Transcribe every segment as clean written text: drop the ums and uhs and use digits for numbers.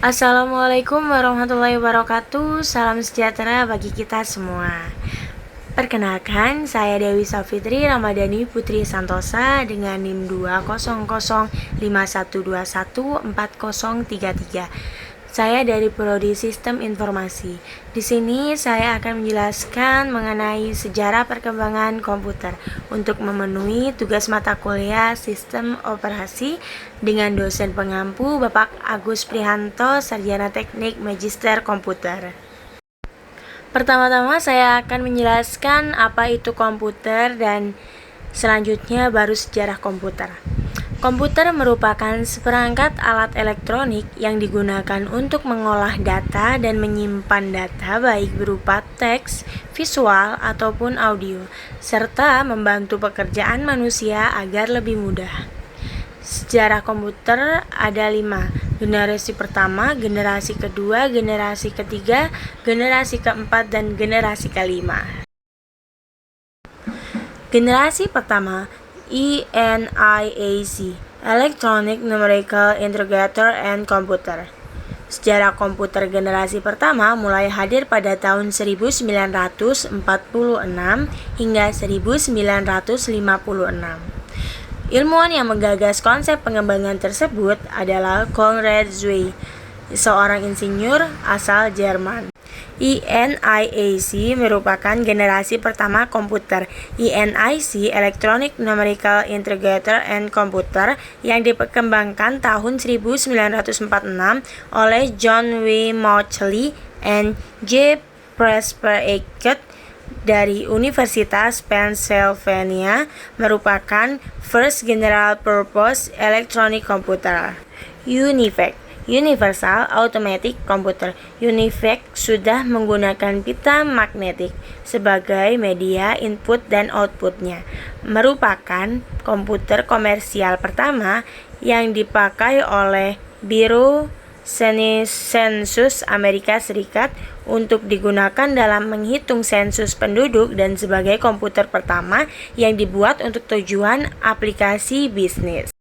Assalamualaikum warahmatullahi wabarakatuh. Salam sejahtera bagi kita semua. Perkenalkan, saya Dewi Safitri Ramadhani Putri Santosa dengan NIM 20051214033. Saya dari Prodi Sistem Informasi. Di sini saya akan menjelaskan mengenai sejarah perkembangan komputer untuk memenuhi tugas mata kuliah Sistem Operasi dengan dosen pengampu Bapak Agus Prihanto, Sarjana Teknik Magister Komputer. Pertama-tama saya akan menjelaskan apa itu komputer dan selanjutnya baru sejarah komputer. Komputer merupakan seperangkat alat elektronik yang digunakan untuk mengolah data dan menyimpan data baik berupa teks, visual, ataupun audio, serta membantu pekerjaan manusia agar lebih mudah. Sejarah komputer ada 5, generasi pertama, generasi kedua, generasi ketiga, generasi keempat, dan generasi kelima. Generasi pertama, ENIAC, Electronic Numerical Integrator and Computer. Sejarah komputer generasi pertama mulai hadir pada tahun 1946 hingga 1956. Ilmuwan yang menggagas konsep pengembangan tersebut adalah Konrad Zuse, seorang insinyur asal Jerman. ENIAC merupakan generasi pertama komputer. ENIC, Electronic Numerical Integrator and Computer, yang dikembangkan tahun 1946 oleh John W. Mauchly and J. Presper Eckert dari Universitas Pennsylvania, merupakan First General Purpose Electronic Computer. UNIVAC, Universal Automatic Computer. UNIVAC sudah menggunakan pita magnetik sebagai media input dan outputnya, merupakan komputer komersial pertama yang dipakai oleh Biro Sensus Amerika Serikat untuk digunakan dalam menghitung sensus penduduk dan sebagai komputer pertama yang dibuat untuk tujuan aplikasi bisnis.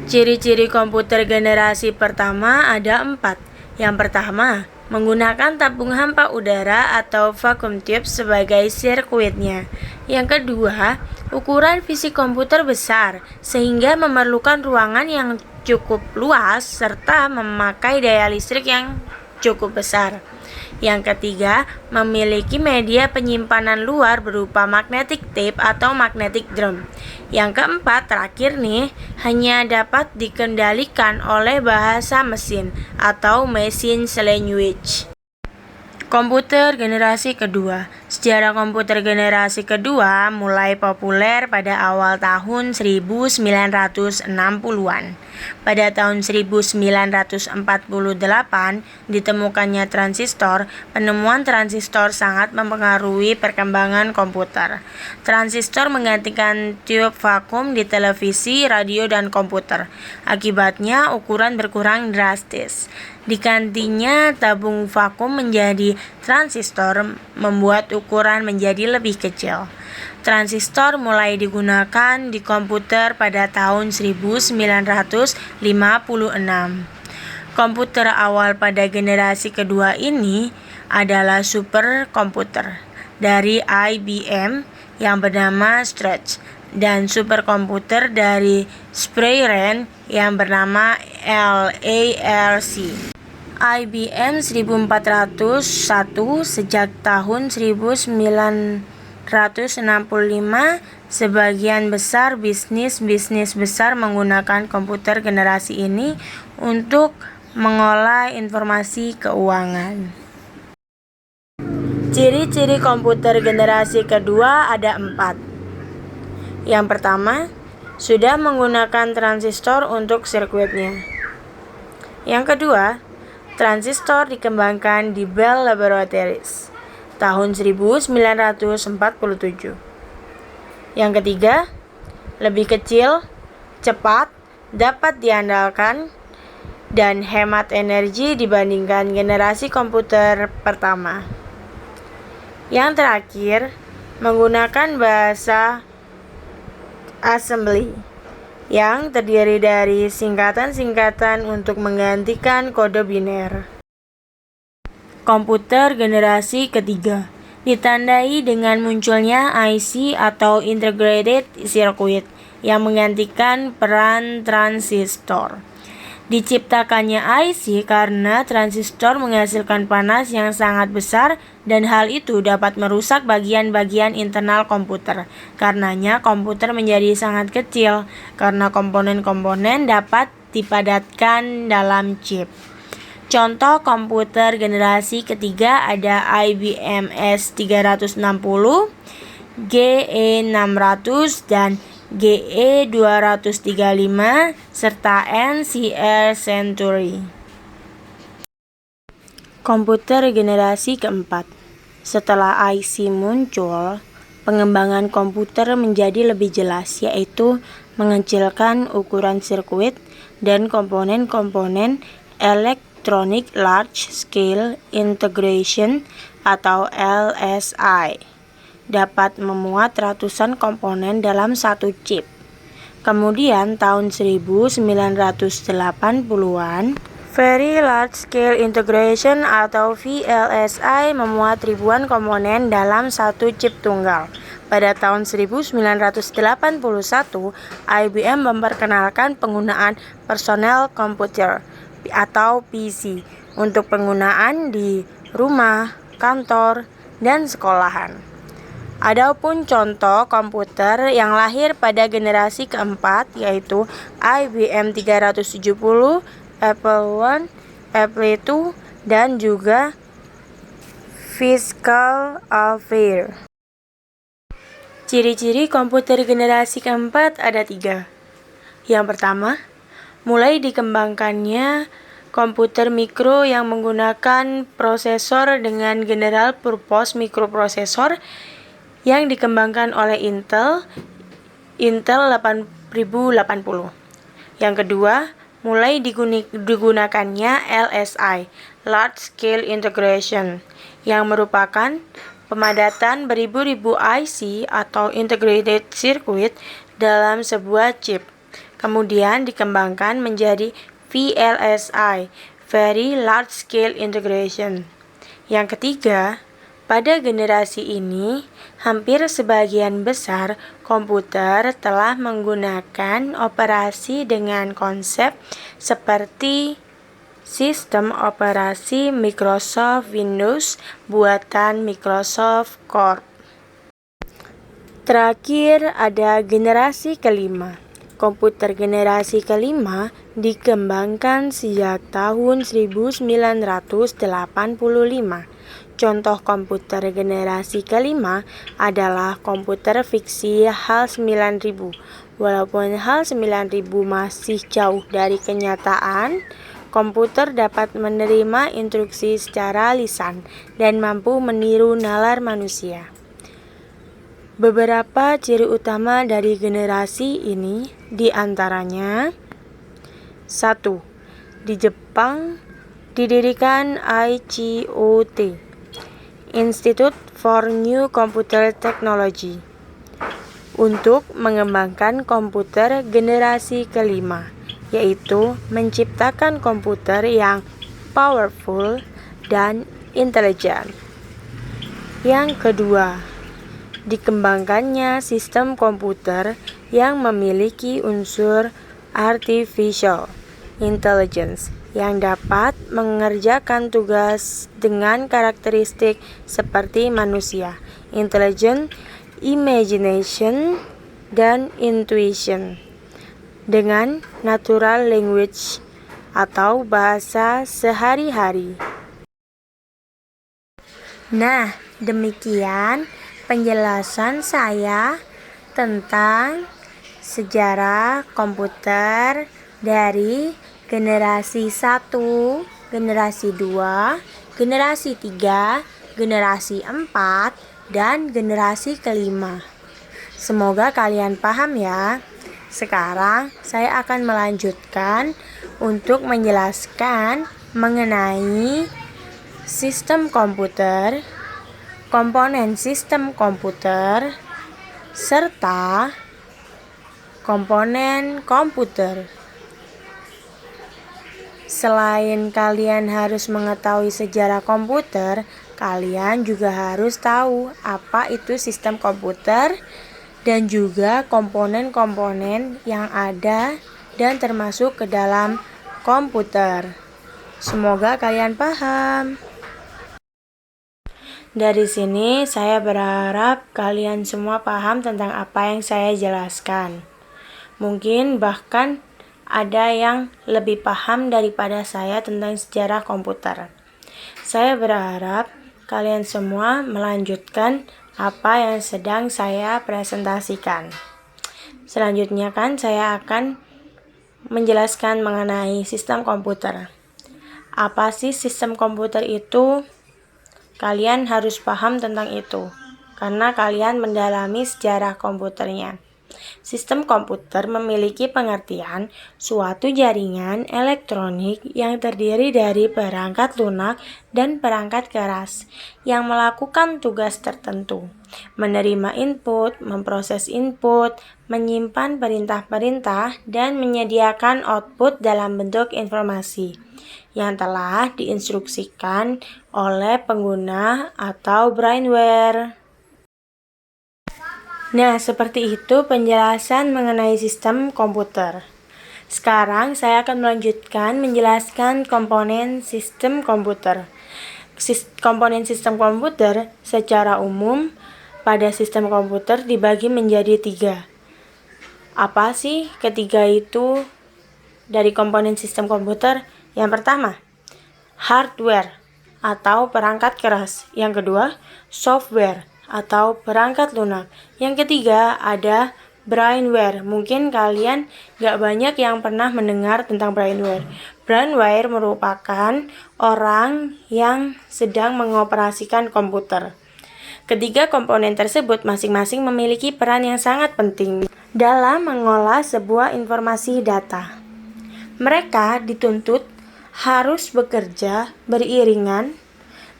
Ciri-ciri komputer generasi pertama ada 4. Yang pertama, menggunakan tabung hampa udara atau vacuum tube sebagai sirkuitnya. Yang kedua, ukuran fisik komputer besar sehingga memerlukan ruangan yang cukup luas serta memakai daya listrik yang cukup besar. Yang ketiga, memiliki media penyimpanan luar berupa magnetic tape atau magnetic drum. Yang keempat, terakhir nih, hanya dapat dikendalikan oleh bahasa mesin atau machine language. Komputer generasi kedua. Sejarah komputer generasi kedua mulai populer pada awal tahun 1960-an. Pada tahun 1948 ditemukannya transistor. Penemuan transistor sangat mempengaruhi perkembangan komputer. Transistor menggantikan tube vakum di televisi, radio, dan komputer. Akibatnya ukuran berkurang drastis. Digantinya tabung vakum menjadi transistor membuat ukuran menjadi lebih kecil. Transistor mulai digunakan di komputer pada tahun 1956. Komputer awal pada generasi kedua ini adalah superkomputer dari IBM yang bernama Stretch dan superkomputer dari Sprayren yang bernama LARC. IBM 1401 sejak tahun 1965, sebagian besar bisnis besar menggunakan komputer generasi ini untuk mengolah informasi keuangan. Ciri-ciri komputer generasi kedua ada 4. Yang pertama, sudah menggunakan transistor untuk sirkuitnya. Yang kedua, transistor dikembangkan di Bell Laboratories tahun 1947. Yang ketiga, lebih kecil, cepat, dapat diandalkan, dan hemat energi dibandingkan generasi komputer pertama. Yang terakhir, menggunakan bahasa assembly yang terdiri dari singkatan-singkatan untuk menggantikan kode biner. Komputer generasi ketiga ditandai dengan munculnya IC atau Integrated Circuit yang menggantikan peran transistor. Diciptakannya IC karena transistor menghasilkan panas yang sangat besar dan hal itu dapat merusak bagian-bagian internal komputer. Karenanya komputer menjadi sangat kecil karena komponen-komponen dapat dipadatkan dalam chip. Contoh komputer generasi ketiga ada IBM S360, GE600 dan GE235 serta NCR Century. Komputer generasi keempat. Setelah IC muncul, pengembangan komputer menjadi lebih jelas, yaitu mengecilkan ukuran sirkuit dan komponen-komponen Electronic Large Scale Integration atau LSI. Dapat memuat ratusan komponen dalam satu chip. Kemudian tahun 1980-an, Very Large Scale Integration atau VLSI memuat ribuan komponen dalam satu chip tunggal. Pada tahun 1981, IBM memperkenalkan penggunaan Personal Computer atau PC untuk penggunaan di rumah, kantor, dan sekolahan. Adapun contoh komputer yang lahir pada generasi keempat yaitu IBM 370, Apple I, Apple II, dan juga Physical Affair. Ciri-ciri komputer generasi keempat ada 3. Yang pertama, mulai dikembangkannya komputer mikro yang menggunakan prosesor dengan general purpose microprocessor yang dikembangkan oleh Intel 8080. Yang kedua, mulai digunakannya LSI, Large Scale Integration, yang merupakan pemadatan beribu-ribu IC atau Integrated Circuit dalam sebuah chip. Kemudian dikembangkan menjadi VLSI, Very Large Scale Integration. Yang ketiga, pada generasi ini, hampir sebagian besar komputer telah menggunakan operasi dengan konsep seperti sistem operasi Microsoft Windows buatan Microsoft Corp. Terakhir ada generasi kelima. Komputer generasi kelima dikembangkan sejak tahun 1985. Contoh komputer generasi kelima adalah komputer fiksi HAL 9000. Walaupun HAL 9000 masih jauh dari kenyataan, komputer dapat menerima instruksi secara lisan dan mampu meniru nalar manusia. Beberapa ciri utama dari generasi ini diantaranya: 1. Di Jepang didirikan ICOT, Institute for New Computer Technology, untuk mengembangkan komputer generasi kelima, yaitu menciptakan komputer yang powerful dan intelijen. Yang kedua, dikembangkannya sistem komputer yang memiliki unsur artificial intelligence yang dapat mengerjakan tugas dengan karakteristik seperti manusia, intelligent, imagination, dan intuition, dengan natural language atau bahasa sehari-hari. Nah, demikian penjelasan saya tentang sejarah komputer dari generasi 1, generasi 2, generasi 3, generasi 4, dan generasi kelima. Semoga kalian paham ya. Sekarang saya akan melanjutkan untuk menjelaskan mengenai sistem komputer, komponen sistem komputer, serta komponen komputer. Selain kalian harus mengetahui sejarah komputer, kalian juga harus tahu apa itu sistem komputer dan juga komponen-komponen yang ada dan termasuk ke dalam komputer. Semoga kalian paham. Dari sini saya berharap kalian semua paham tentang apa yang saya jelaskan. Mungkin bahkan ada yang lebih paham daripada saya tentang sejarah komputer. Saya berharap kalian semua melanjutkan apa yang sedang saya presentasikan. Selanjutnya saya akan menjelaskan mengenai sistem komputer. Apa sih sistem komputer itu? Kalian harus paham tentang itu, karena kalian mendalami sejarah komputernya. Sistem komputer memiliki pengertian suatu jaringan elektronik yang terdiri dari perangkat lunak dan perangkat keras yang melakukan tugas tertentu, menerima input, memproses input, menyimpan perintah-perintah, dan menyediakan output dalam bentuk informasi yang telah diinstruksikan oleh pengguna atau brainware. Nah, seperti itu penjelasan mengenai sistem komputer. Sekarang saya akan melanjutkan menjelaskan komponen sistem komputer. Komponen sistem komputer secara umum pada sistem komputer dibagi menjadi 3. Apa sih ketiga itu dari komponen sistem komputer? Yang pertama, hardware atau perangkat keras. Yang kedua, software atau perangkat lunak. Yang ketiga, ada brainware. Mungkin kalian gak banyak yang pernah mendengar tentang brainware. Brainware merupakan orang yang sedang mengoperasikan komputer. Ketiga komponen tersebut masing-masing memiliki peran yang sangat penting dalam mengolah sebuah informasi data. Mereka dituntut harus bekerja beriringan,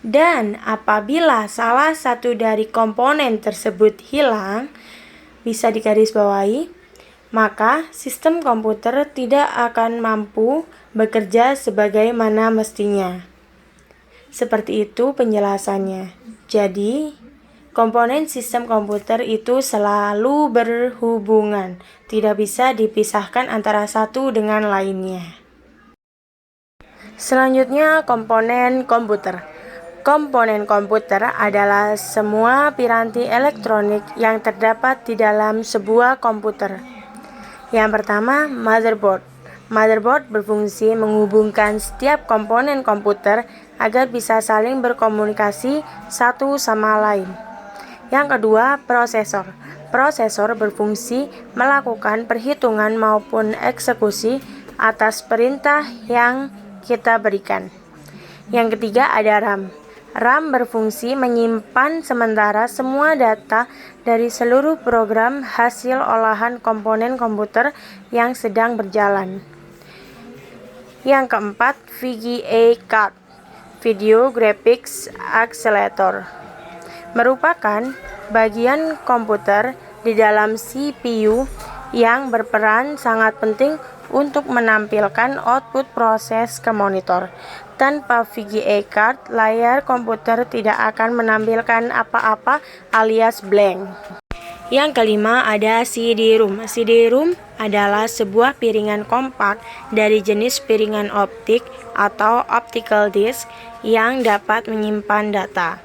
dan apabila salah satu dari komponen tersebut hilang, bisa digarisbawahi, maka sistem komputer tidak akan mampu bekerja sebagaimana mestinya. Seperti itu penjelasannya. Jadi, komponen sistem komputer itu selalu berhubungan, tidak bisa dipisahkan antara satu dengan lainnya. Selanjutnya, komponen komputer. Komponen komputer adalah semua piranti elektronik yang terdapat di dalam sebuah komputer. Yang pertama, motherboard. Motherboard berfungsi menghubungkan setiap komponen komputer agar bisa saling berkomunikasi satu sama lain. Yang kedua, prosesor. Prosesor berfungsi melakukan perhitungan maupun eksekusi atas perintah yang kita berikan. Yang ketiga ada RAM. RAM berfungsi menyimpan sementara semua data dari seluruh program hasil olahan komponen komputer yang sedang berjalan. Yang keempat, VGA card, Video Graphics Accelerator, merupakan bagian komputer di dalam CPU yang berperan sangat penting untuk menampilkan output proses ke monitor. Tanpa VGA card, layar komputer tidak akan menampilkan apa-apa alias blank. Yang kelima ada CD-ROM. CD-ROM adalah sebuah piringan kompak dari jenis piringan optik atau optical disc yang dapat menyimpan data.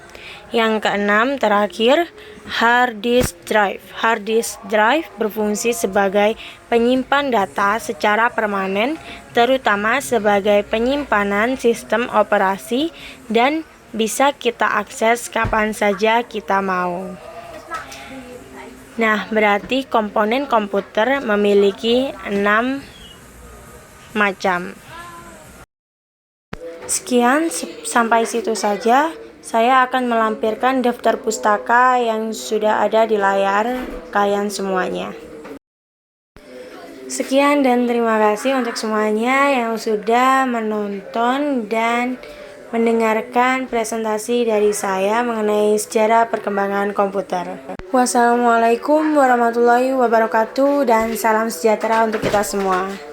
Yang keenam terakhir, hard disk drive. Hard disk drive berfungsi sebagai penyimpan data secara permanen, terutama sebagai penyimpanan sistem operasi dan bisa kita akses kapan saja kita mau. Nah, berarti komponen komputer memiliki 6 macam. Sekian, sampai situ saja. Saya akan melampirkan daftar pustaka yang sudah ada di layar kalian semuanya. Sekian dan terima kasih untuk semuanya yang sudah menonton dan mendengarkan presentasi dari saya mengenai sejarah perkembangan komputer. Wassalamualaikum warahmatullahi wabarakatuh dan salam sejahtera untuk kita semua.